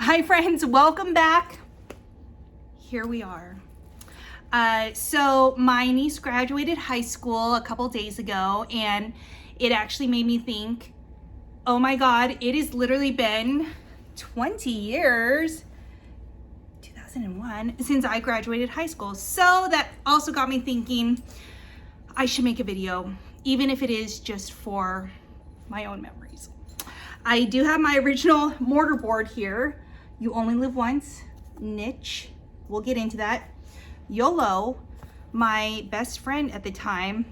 Hi friends, welcome back. Here we are. So my niece graduated high school a couple days ago, and it actually made me think, oh my God, it has literally been 20 years, 2001, since I graduated high school. So that also got me thinking I should make a video, even if it is just for my own memories. I do have my original mortarboard here. You only live once, niche. We'll get into that. YOLO, my best friend at the time,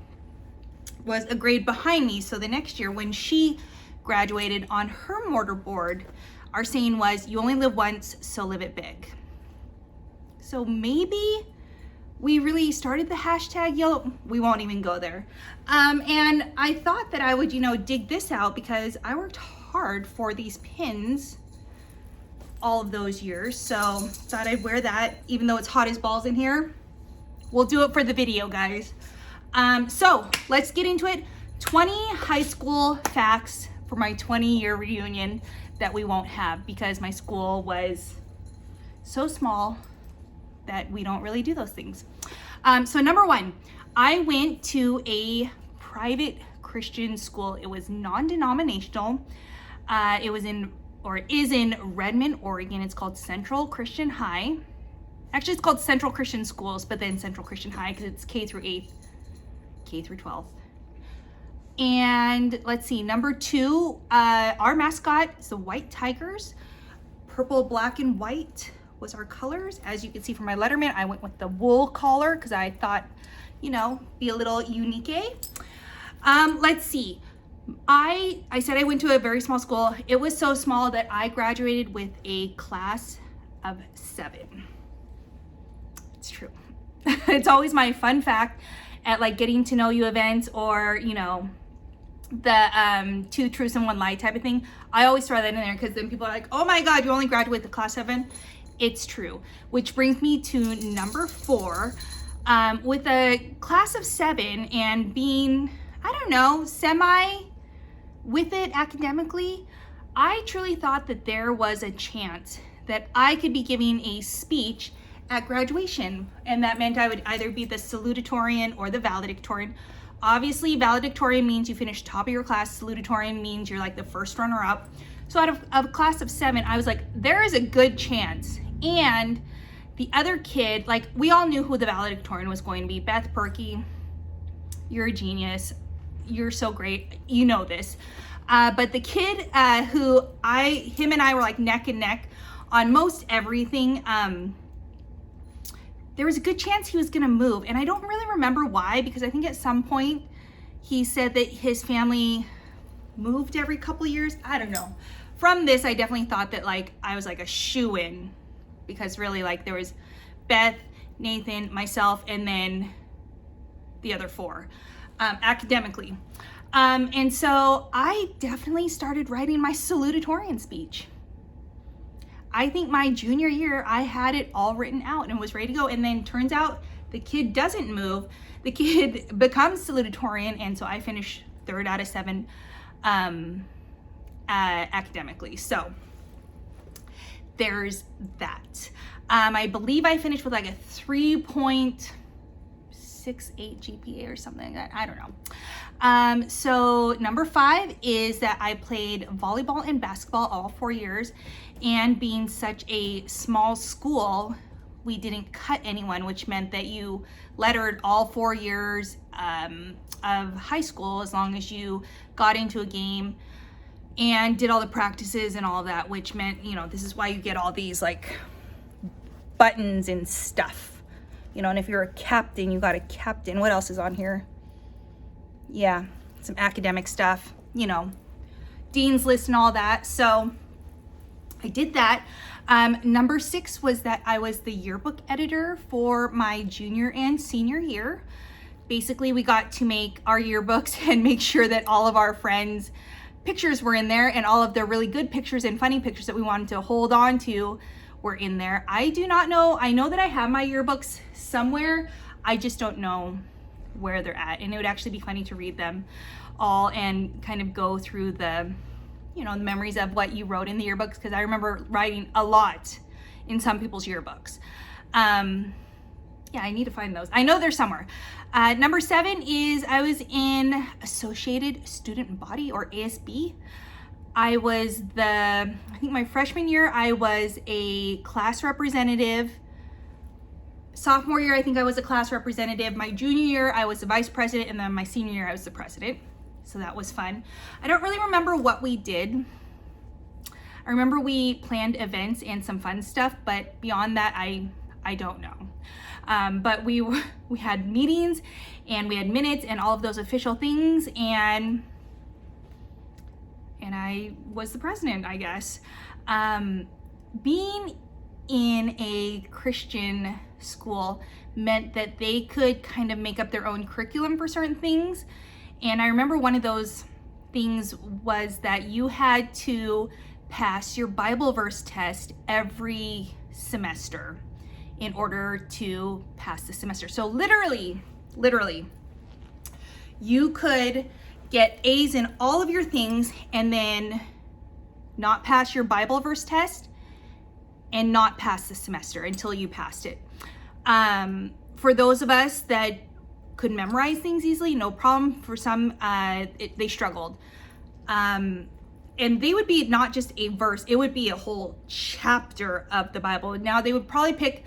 was a grade behind me. So the next year when she graduated on her mortarboard, our saying was, you only live once, so live it big. So maybe we really started the hashtag YOLO. We won't even go there. And I thought that I would, dig this out because I worked hard for these pins all of those years. So thought I'd wear that even though it's hot as balls in here. We'll do it for the video, guys. So let's get into it. 20 high school facts for my 20-year reunion that we won't have because my school was so small that we don't really do those things. So number one, I went to a private Christian school. It was non-denominational. It is in Redmond, Oregon. It's called Central Christian High. Actually, it's called Central Christian Schools, but then Central Christian High because it's K through 8th, K through 12th. And let's see, number two, our mascot is the White Tigers. Purple, black, and white was our colors. As you can see from my letterman, I went with the wool collar because I thought, be a little unique. Let's see. I said I went to a very small school. It was so small that I graduated with a class of 7. It's true. It's always my fun fact at like getting to know you events or, the 2 truths and 1 lie type of thing. I always throw that in there because then people are like, oh my God, you only graduated with class 7. It's true. Which brings me to number 4. With a class of 7 and being, semi with it academically, I truly thought that there was a chance that I could be giving a speech at graduation. And that meant I would either be the salutatorian or the valedictorian. Obviously, valedictorian means you finish top of your class. Salutatorian means you're like the first runner up. So out of a class of 7, I was like, there is a good chance. And the other kid, like we all knew who the valedictorian was going to be. Beth Perky, you're a genius. You're so great. You know this. But the kid him and I were like neck and neck on most everything. There was a good chance he was going to move. And I don't really remember why, because I think at some point he said that his family moved every couple of years. I don't know. From this, I definitely thought that like I was like a shoo-in because really like there was Beth, Nathan, myself, and then the other 4 academically. And so I definitely started writing my salutatorian speech. I think my junior year, I had it all written out and was ready to go. And then turns out the kid doesn't move. The kid becomes salutatorian. And so I finished 3rd out of 7 academically. So there's that. I believe I finished with like a 3.68 GPA or something like that. I don't know. So number 5 is that I played volleyball and basketball all 4 years. And being such a small school, we didn't cut anyone, which meant that you lettered all 4 years of high school as long as you got into a game and did all the practices and all of that, which meant, this is why you get all these like buttons and stuff, and if you're a captain, you got a captain. What else is on here? Yeah, some academic stuff, dean's list and all that. So I did that. Number 6 was that I was the yearbook editor for my junior and senior year. Basically, we got to make our yearbooks and make sure that all of our friends' pictures were in there and all of the really good pictures and funny pictures that we wanted to hold on to were in there. I do not know. I know that I have my yearbooks somewhere. I just don't know where they're at. And it would actually be funny to read them all and kind of go through the you know, the memories of what you wrote in the yearbooks, because I remember writing a lot in some people's yearbooks. Yeah, I need to find those. I know they're somewhere. Number 7 is I was in Associated Student Body, or ASB. I think my freshman year, I was a class representative. Sophomore year, I think I was a class representative. My junior year, I was the vice president, and then my senior year, I was the president. So that was fun. I don't really remember what we did. I remember we planned events and some fun stuff, but beyond that, I don't know. But we had meetings and we had minutes and all of those official things, and I was the president, I guess. Being in a Christian school meant that they could kind of make up their own curriculum for certain things. And I remember one of those things was that you had to pass your Bible verse test every semester in order to pass the semester. So literally, you could get A's in all of your things and then not pass your Bible verse test and not pass the semester until you passed it. For those of us that could memorize things easily, no problem. For some, they struggled. And they would be not just a verse, it would be a whole chapter of the Bible. Now they would probably pick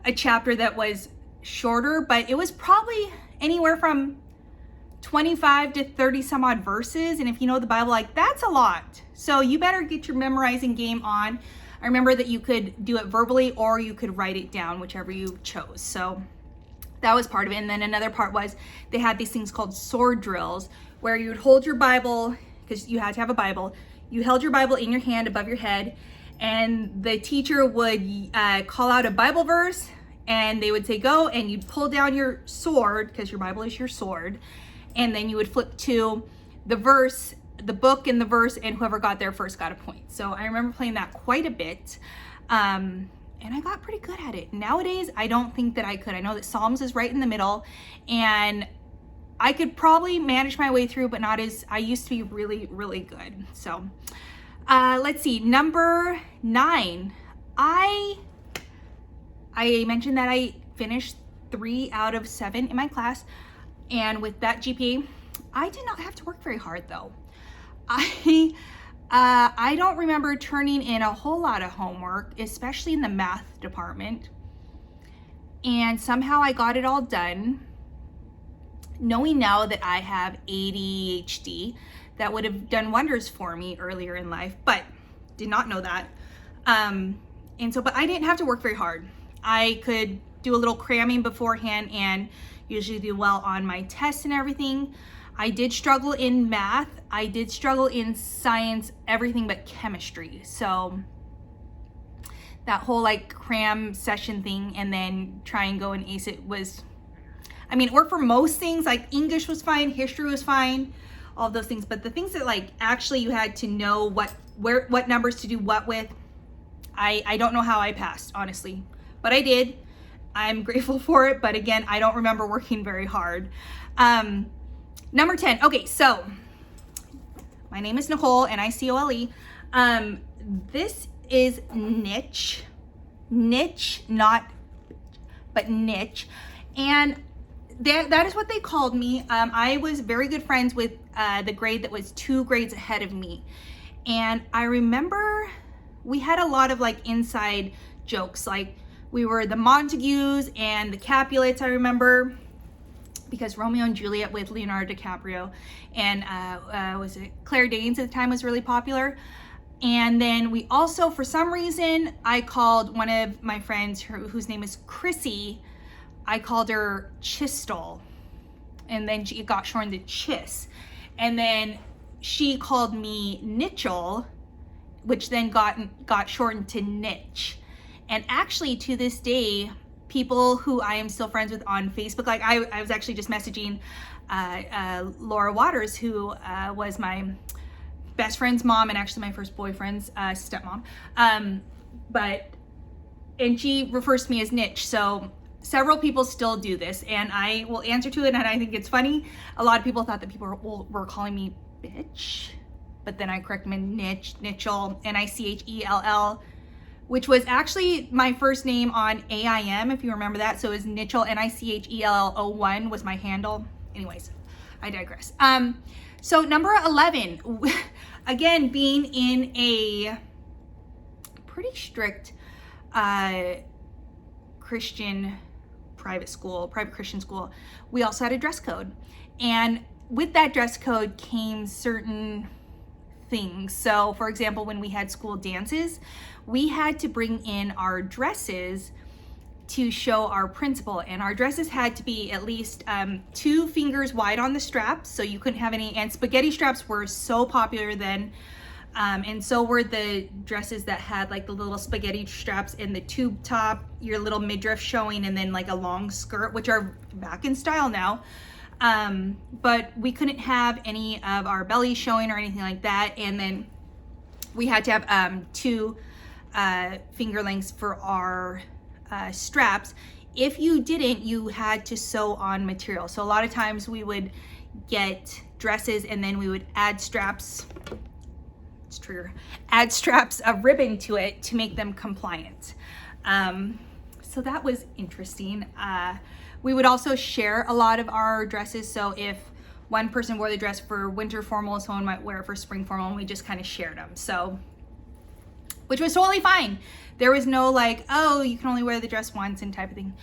a chapter that was shorter, but it was probably anywhere from 25 to 30 some odd verses. And if you know the Bible, like, that's a lot. So you better get your memorizing game on. I remember that you could do it verbally or you could write it down, whichever you chose. So that was part of it. And then another part was they had these things called sword drills, where you would hold your Bible, because you had to have a Bible. You held your Bible in your hand above your head, and the teacher would call out a Bible verse, and they would say go, and you'd pull down your sword, because your Bible is your sword, and then you would flip to the verse, the book and the verse, and whoever got there first got a point. So I remember playing that quite a bit, and I got pretty good at it. Nowadays, I don't think that I could. I know that Psalms is right in the middle, and I could probably manage my way through, but not as I used to be really, really good. So let's see, number 9. I mentioned that I finished 3 out of 7 in my class, and with that GPA, I did not have to work very hard though. I don't remember turning in a whole lot of homework, especially in the math department, and somehow I got it all done. Knowing now that I have ADHD, that would have done wonders for me earlier in life, but did not know that. But I didn't have to work very hard. I could do a little cramming beforehand and usually do well on my tests and everything. I did struggle in math. I did struggle in science, everything but chemistry. So that whole like cram session thing and then try and go and ace it was, I mean, it worked for most things. Like English was fine, history was fine, all of those things. But the things that like actually you had to know what numbers to do what with, I don't know how I passed, honestly. But I did. I'm grateful for it. But again, I don't remember working very hard. Number 10. Okay, so my name is Nicole, and Nicole. This is niche, not, but niche. And that is what they called me. I was very good friends with the grade that was 2 grades ahead of me. And I remember we had a lot of like inside jokes. Like we were the Montagues and the Capulets, I remember, because Romeo and Juliet with Leonardo DiCaprio and was it Claire Danes at the time was really popular. And then we also, for some reason, I called one of my friends whose name is Chrissy, I called her Chistel, and then she got shortened to Chiss. And then she called me Nichel, which then got shortened to Niche. And actually to this day, people who I am still friends with on Facebook, like I was actually just messaging Laura Waters, who was my best friend's mom and actually my first boyfriend's stepmom. And she refers to me as Niche. So several people still do this, and I will answer to it, and I think it's funny. A lot of people thought that people were calling me bitch. but then I corrected him in Nichell, Nichell, which was actually my first name on AIM, if you remember that. So it was Nichell, Nichell01 was my handle. Anyways, I digress. So number 11, again, being in a pretty strict Christian private Christian school, we also had a dress code. And with that dress code came certain things. So for example, when we had school dances, we had to bring in our dresses to show our principal, and our dresses had to be at least 2 fingers wide on the straps, so you couldn't have any, and spaghetti straps were so popular then, and so were the dresses that had like the little spaghetti straps and the tube top, your little midriff showing, and then like a long skirt, which are back in style now. But we couldn't have any of our belly showing or anything like that. And then we had to have 2 finger lengths for our straps. If you didn't, you had to sew on material. So a lot of times we would get dresses and then we would add straps, add straps of ribbon to it to make them compliant. So that was interesting. We would also share a lot of our dresses. So if one person wore the dress for winter formal, someone might wear it for spring formal, and we just kind of shared them. So, which was totally fine. There was no like, oh, you can only wear the dress once and type of thing.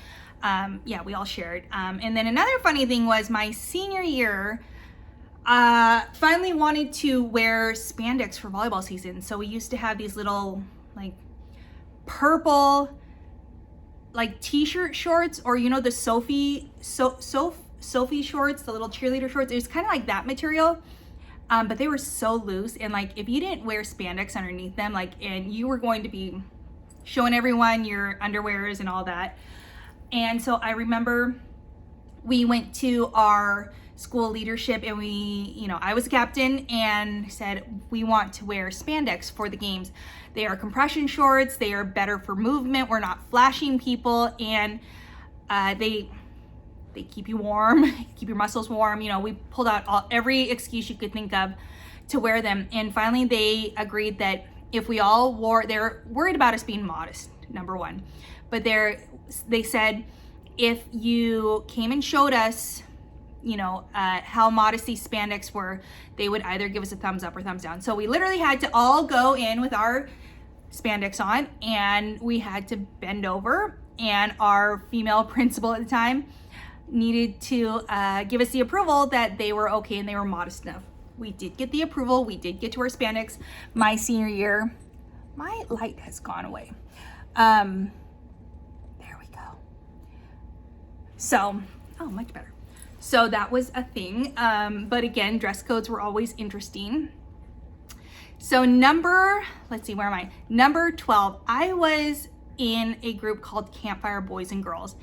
Yeah, we all shared. And then another funny thing was my senior year, finally wanted to wear spandex for volleyball season. So we used to have these little like purple like t-shirt shorts, or you know, the Sophie shorts, the little cheerleader shorts. It was kind of like that material, but they were so loose, and like if you didn't wear spandex underneath them, like, and you were going to be showing everyone your underwears and all that. And so I remember we went to our school leadership, and we, you know, I was captain, and said we want to wear spandex for the games. They are compression shorts, they are better for movement, we're not flashing people, and they keep you warm, keep your muscles warm. You know, we pulled out every excuse you could think of to wear them. And finally they agreed that if we all wore, they're worried about us being modest, number one, but they said if you came and showed us, you know, how modest these spandex were, they would either give us a thumbs up or thumbs down. So we literally had to all go in with our spandex on, and we had to bend over, and our female principal at the time needed to give us the approval that they were okay and they were modest enough. We did get the approval, we did get to wear spandex my senior year. My light has gone away. There we go. So, oh, much better. So that was a thing, but again, dress codes were always interesting. So let's see, where am I? Number 12, I was in a group called Campfire Boys and Girls.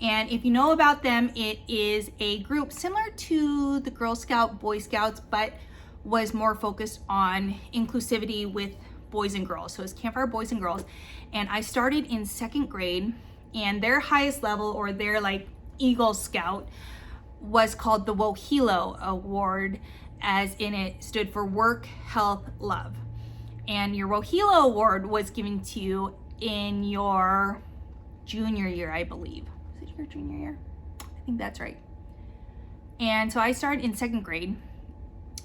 And if you know about them, it is a group similar to the Girl Scout, Boy Scouts, but was more focused on inclusivity with boys and girls. So it's Campfire Boys and Girls. And I started in 2nd grade, and their highest level, or their like Eagle Scout, was called the WOHELO Award, as in it stood for Work, Health, Love. And your WOHELO Award was given to you in your junior year, I believe. Is it your junior year? I think that's right. And so I started in 2nd grade,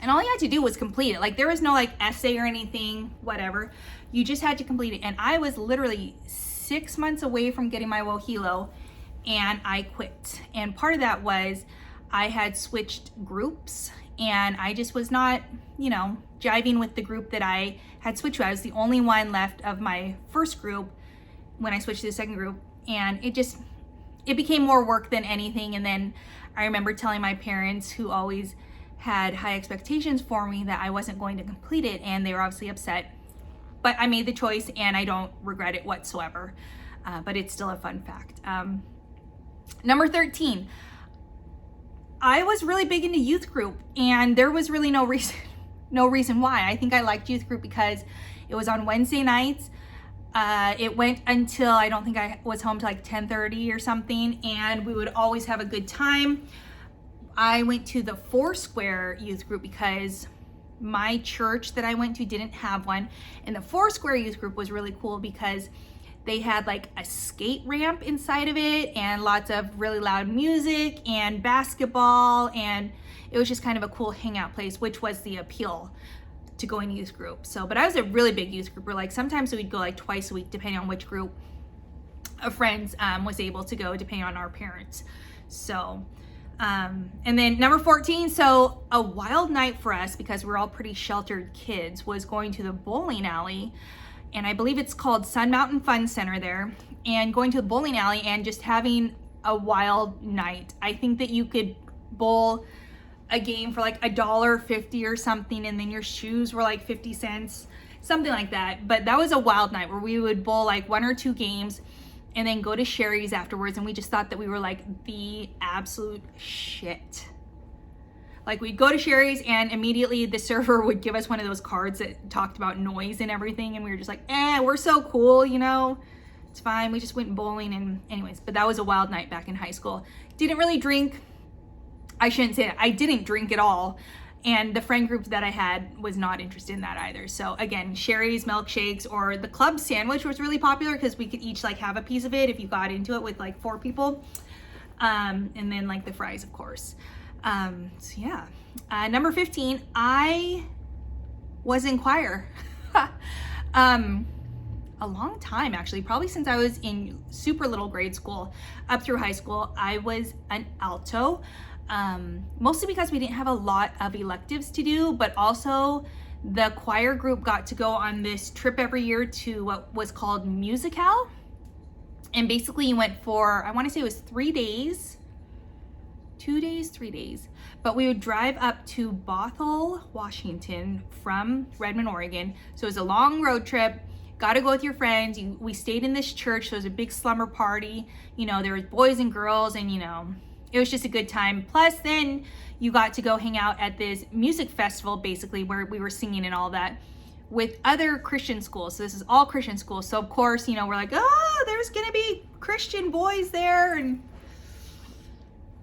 and all you had to do was complete it. Like there was no like essay or anything, whatever. You just had to complete it. And I was literally 6 months away from getting my WOHELO, and I quit. And part of that was I had switched groups, and I just was not, you know, jiving with the group that I had switched to. I was the only one left of my first group when I switched to the 2nd group, and it became more work than anything. And then I remember telling my parents, who always had high expectations for me, that I wasn't going to complete it, and they were obviously upset. But I made the choice, and I don't regret it whatsoever. But it's still a fun fact. Number 13, I was really big into youth group, and there was really no reason why. I think I liked youth group because it was on Wednesday nights. It went until, I don't think I was home till like 10:30 or something, and we would always have a good time. I went to the Foursquare youth group because my church that I went to didn't have one. And the Foursquare youth group was really cool because they had like a skate ramp inside of it and lots of really loud music and basketball, and it was just kind of a cool hangout place, which was the appeal to going to youth group. So, but I was a really big youth group. We're like, sometimes we'd go like twice a week, depending on which group of friends was able to go, depending on our parents. So, and then number 14, so a wild night for us, because we're all pretty sheltered kids, was going to the bowling alley, and I believe it's called Sun Mountain Fun Center there, and going to the bowling alley and just having a wild night. I think that you could bowl a game for like $1.50 or something, and then your shoes were like 50 cents, something like that. But that was a wild night where we would bowl like 1 or 2 games and then go to Sherry's afterwards, and we just thought that we were like the absolute shit. Like, we'd go to Sherry's and immediately the server would give us one of those cards that talked about noise and everything, and we were just like, we're so cool, you know, it's fine. We just went bowling, and anyways, but that was a wild night back in high school. Didn't really drink. I shouldn't say that. I didn't drink at all. And the friend group that I had was not interested in that either. So again, Sherry's, milkshakes, or the club sandwich was really popular because we could each like have a piece of it if you got into it with like 4 people. And then like the fries, of course. So yeah. Number 15, I was in choir. A long time, actually, probably since I was in super little grade school up through high school. I was an alto. Mostly because we didn't have a lot of electives to do, but also the choir group got to go on this trip every year to what was called Musical. And basically you went for, I want to say it was 3 days, 2 days, 3 days, but we would drive up to Bothell, Washington from Redmond, Oregon. So it was a long road trip. Got to go with your friends. We stayed in this church. So it was a big slumber party. You know, there was boys and girls, and you know, it was just a good time. Plus, then you got to go hang out at this music festival, basically, where we were singing and all that with other Christian schools. So this is all Christian schools. So of course, you know, we're like, oh, there's gonna be Christian boys there. And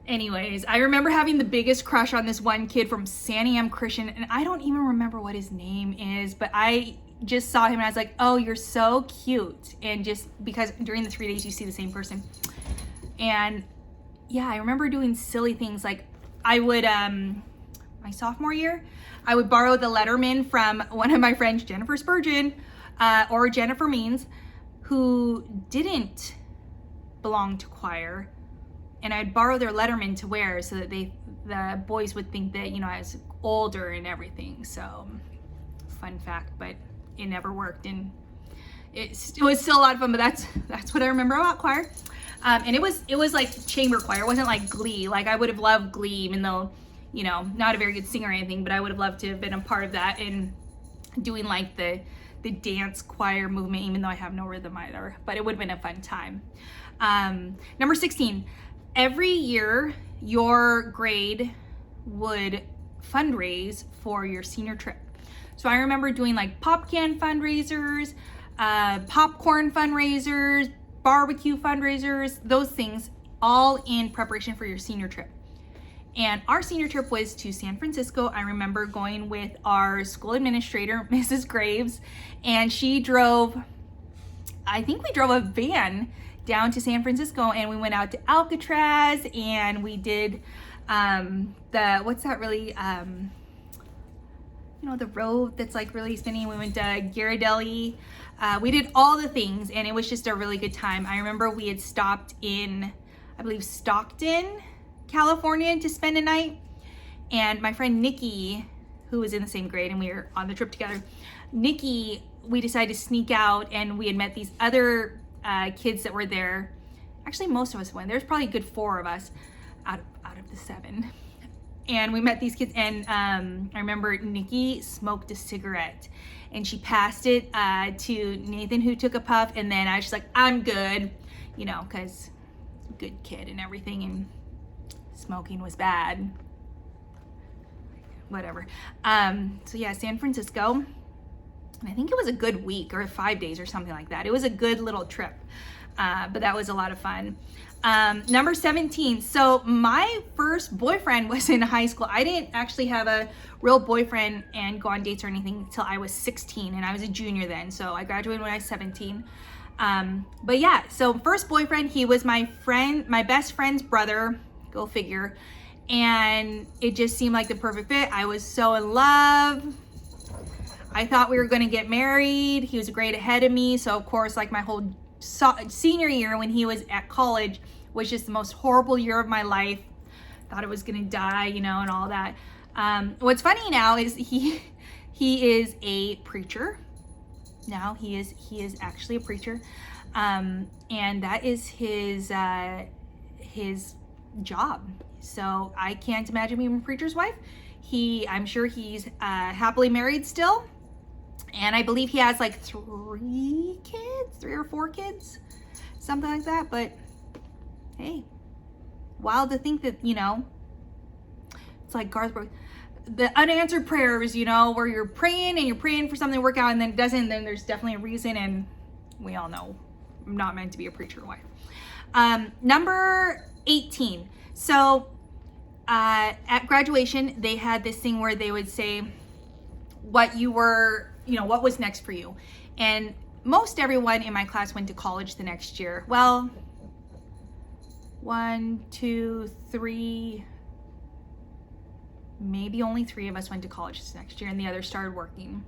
anyways, I remember having the biggest crush on this one kid from Santiam Christian, and I don't even remember what his name is, but I just saw him and I was like, oh, you're so cute. And just because during the 3 days you see the same person. And yeah, I remember doing silly things like I would, my sophomore year, I would borrow the Letterman from one of my friends, Jennifer Spurgeon, or Jennifer Means, who didn't belong to choir. And I'd borrow their Letterman to wear so that the boys would think that, you know, I was older and everything. So fun fact, but it never worked. And it was still a lot of fun, but that's what I remember about choir. And it was like chamber choir. It wasn't like Glee. Like, I would have loved Glee, even though, you know, not a very good singer or anything, but I would have loved to have been a part of that and doing like the dance choir movement, even though I have no rhythm either, but it would have been a fun time. Number 16, every year your grade would fundraise for your senior trip. So I remember doing like pop can fundraisers, popcorn fundraisers, barbecue fundraisers, those things, all in preparation for your senior trip. And our senior trip was to San Francisco. I remember going with our school administrator, Mrs. Graves, and she drove, I think we drove a van down to San Francisco, and we went out to Alcatraz, and we did what's that really, you know, the road that's like really spinny. We went to Ghirardelli. We did all the things, and it was just a really good time. I remember we had stopped in, I believe, Stockton, California to spend a night. And my friend Nikki, who was in the same grade and we were on the trip together, Nikki, we decided to sneak out, and we had met these other kids that were there. Actually, most of us went. There's probably a good 4 of us out of the 7. And we met these kids, and I remember Nikki smoked a cigarette, and she passed it to Nathan, who took a puff, and then I was just like, I'm good, you know, because good kid and everything, and smoking was bad. Whatever. So yeah, San Francisco. And I think it was a good week or 5 days or something like that. It was a good little trip, but that was a lot of fun. Number 17. So my first boyfriend was in high school. I didn't actually have a real boyfriend and go on dates or anything until I was 16, and I was a junior then. So I graduated when I was 17. But yeah, so first boyfriend, he was my best friend's brother, go figure. And it just seemed like the perfect fit. I was so in love. I thought we were going to get married. He was a grade ahead of me. So of course, like my whole senior year when he was at college was just the most horrible year of my life. Thought I was going to die, and all that. What's funny now is he is a preacher. Now he is actually a preacher. And that is his job. So I can't imagine being a preacher's wife. I'm sure he's happily married still. And I believe he has like 3 or 4 kids, something like that. But hey, wild to think that, it's like Garth Brooks, the unanswered prayers, where you're praying for something to work out and then it doesn't, then there's definitely a reason. And we all know I'm not meant to be a preacher wife. Number 18. So at graduation, they had this thing where they would say what was next for you. And most everyone in my class went to college the next year. Well, 1, 2, 3, maybe only 3 of us went to college this next year and the others started working.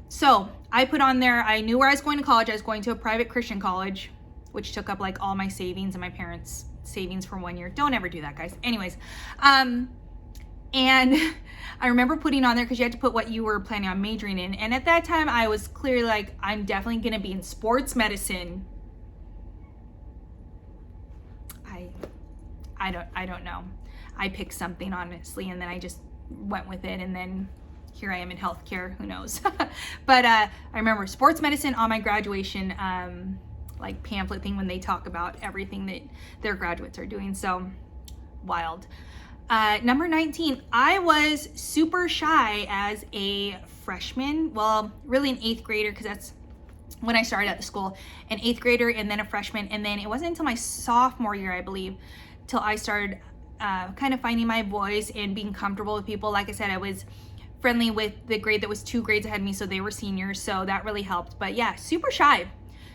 So I put on there, I knew where I was going to college. I was going to a private Christian college, which took up like all my savings and my parents' savings for 1 year. Don't ever do that, guys. Anyways, and I remember putting on there because you had to put what you were planning on majoring in. And at that time I was clearly like, I'm definitely going to be in sports medicine. I don't know. I picked something honestly, and then I just went with it. And then here I am in healthcare, who knows? But I remember sports medicine on my graduation, like pamphlet thing when they talk about everything that their graduates are doing. So wild. Number 19, I was super shy as a freshman. Well, really an 8th grader, because that's when I started at the school. An 8th grader and then a freshman. And then it wasn't until my sophomore year, I believe, till I started kind of finding my voice and being comfortable with people. Like I said, I was friendly with the grade that was 2 grades ahead of me, so they were seniors, so that really helped. But yeah, super shy.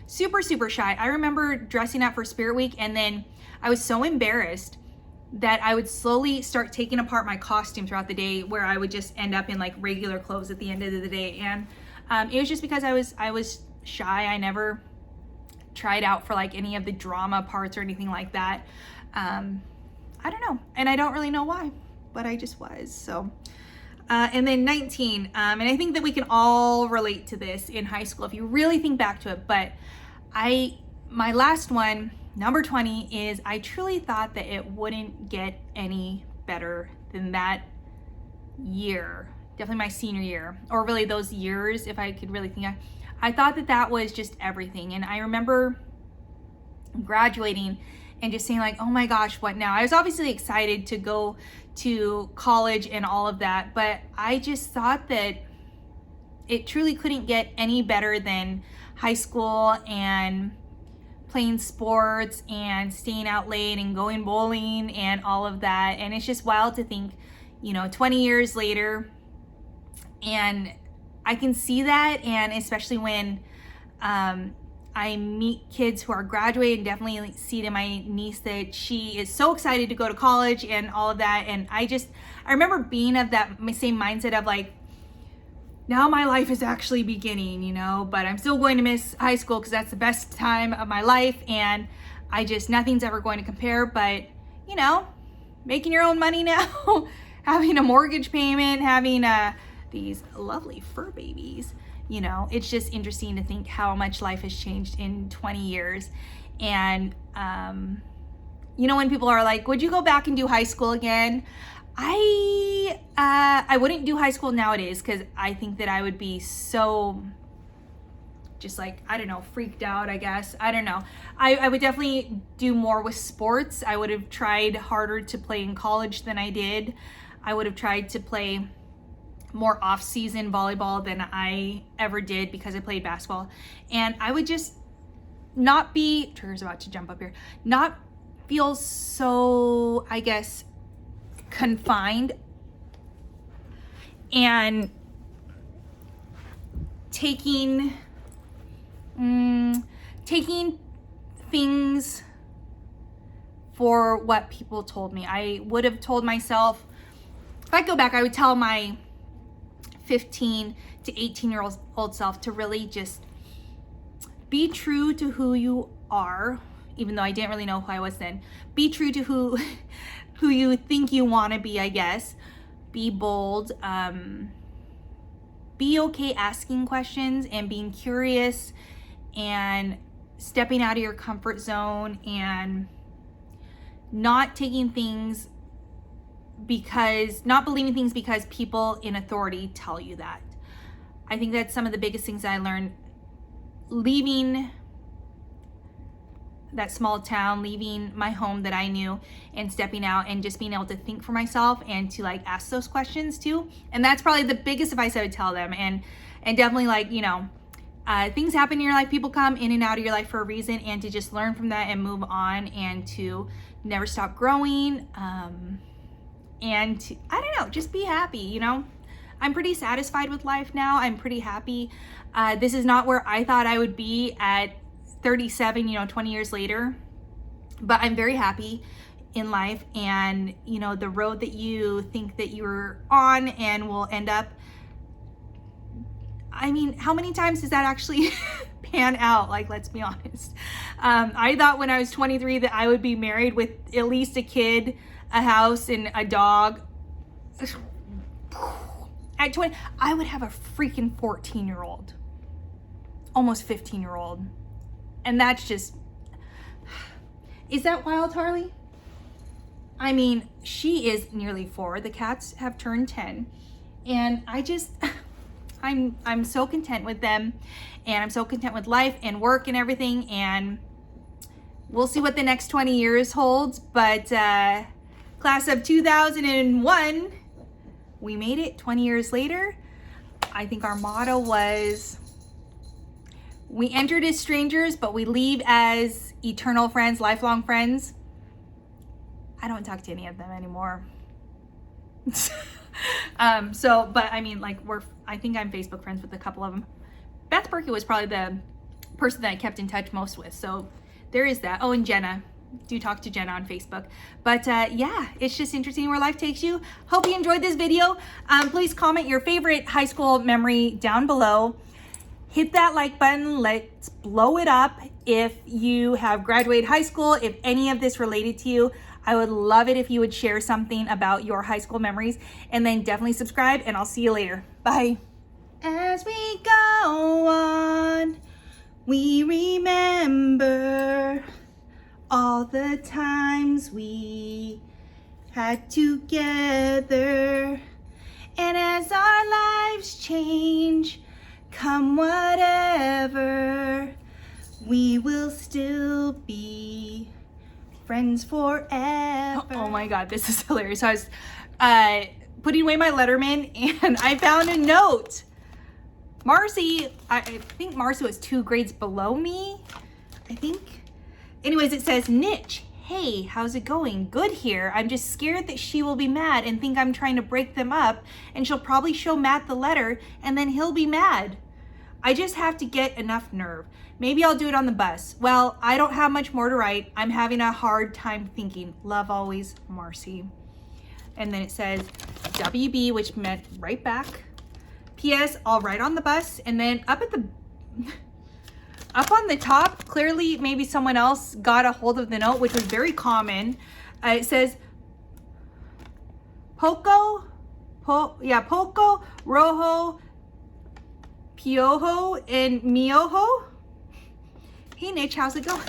Super shy. I remember dressing up for Spirit Week, and then I was so embarrassed that I would slowly start taking apart my costume throughout the day, where I would just end up in like regular clothes at the end of the day. And it was just because I was shy. I never tried out for like any of the drama parts or anything like that. I don't know, and I don't really know why, but I just was. So and then 19, and I think that we can all relate to this in high school if you really think back to it. But my last one, number 20, is I truly thought that it wouldn't get any better than that year. Definitely my senior year, or really those years, if I could really think. I thought that was just everything. And I remember graduating and just saying like, oh my gosh, what now? I was obviously excited to go to college and all of that, but I just thought that it truly couldn't get any better than high school and playing sports and staying out late and going bowling and all of that. And it's just wild to think, 20 years later, and I can see that. And especially when I meet kids who are graduating, and definitely see it in my niece that she is so excited to go to college and all of that. And I remember being of that same mindset of like, now my life is actually beginning, but I'm still going to miss high school because that's the best time of my life. And nothing's ever going to compare. But, making your own money now, having a mortgage payment, having these lovely fur babies. It's just interesting to think how much life has changed in 20 years. And, when people are like, would you go back and do high school again? I wouldn't do high school nowadays, because I think that I would be so just like, I don't know, freaked out, I guess. I don't know. I would definitely do more with sports. I would have tried harder to play in college than I did. I would have tried to play more off-season volleyball than I ever did because I played basketball. And I would just not be, Trigger's about to jump up here, not feel so, I guess, confined and taking things for what people told me. I would have told myself, if I go back, I would tell my 15 to 18-year-old self to really just be true to who you are, even though I didn't really know who I was then. Be true to who you think you want to be, I guess. Be bold. Be okay asking questions and being curious and stepping out of your comfort zone and not taking things not believing things because people in authority tell you that. I think that's some of the biggest things I learned leaving that small town, leaving my home that I knew, and stepping out and just being able to think for myself and to like ask those questions too. And that's probably the biggest advice I would tell them. And definitely, like, you know, things happen in your life, people come in and out of your life for a reason, and to just learn from that and move on, and to never stop growing. And to, I don't know, just be happy, you know? I'm pretty satisfied with life now. I'm pretty happy. This is not where I thought I would be at 37, you know, 20 years later, but I'm very happy in life. And, you know, the road that you think that you're on and will end up, I mean, how many times does that actually pan out? Like, let's be honest. I thought when I was 23 that I would be married with at least a kid, a house, and a dog. At 20, I would have a freaking 14-year-old, almost 15-year-old. And that's just, is that wild, Harley? I mean, she is nearly 4. The cats have turned 10. And I just, I'm so content with them. And I'm so content with life and work and everything. And we'll see what the next 20 years holds. But class of 2001, we made it 20 years later. I think our motto was, we entered as strangers, but we leave as eternal friends, lifelong friends. I don't talk to any of them anymore. But I mean, like, I think I'm Facebook friends with a couple of them. Beth Berkey was probably the person that I kept in touch most with. So there is that. Oh, and Jenna. Do talk to Jenna on Facebook. But yeah, it's just interesting where life takes you. Hope you enjoyed this video. Please comment your favorite high school memory down below. Hit that like button. Let's blow it up. If you have graduated high school, if any of this related to you, I would love it if you would share something about your high school memories. And then definitely subscribe, and I'll see you later. Bye. As we go on, we remember all the times we had together. And as our lives change, come whatever, we will still be friends forever. Oh my God, this is hilarious. So I was putting away my Letterman, and I found a note. Marcy, I think Marcy was 2 grades below me, I think. Anyways, it says, Nitch, hey, how's it going? Good here. I'm just scared that she will be mad and think I'm trying to break them up, and she'll probably show Matt the letter, and then he'll be mad. I just have to get enough nerve. Maybe I'll do it on the bus. Well, I don't have much more to write. I'm having a hard time thinking. Love always, Marcy. And then it says WB, which meant right back. P.S. I'll write on the bus. And then up on the top, clearly maybe someone else got a hold of the note, which was very common. It says Poco, Rojo, Piojo, and Miojo. Hey Nitch, how's it going?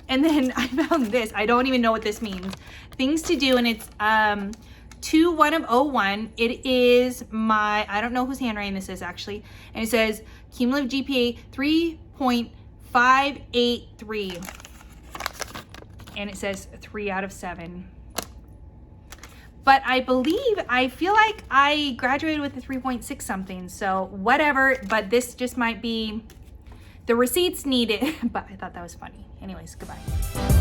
And then I found this. I don't even know what this means. Things to do, and it's 2/1/01. It is my, I don't know whose handwriting this is actually. And it says cumulative GPA 3.583. And it says 3 out of 7. but I feel like I graduated with a 3.6 something, so whatever, but this just might be the receipts needed, but I thought that was funny. Anyways, goodbye.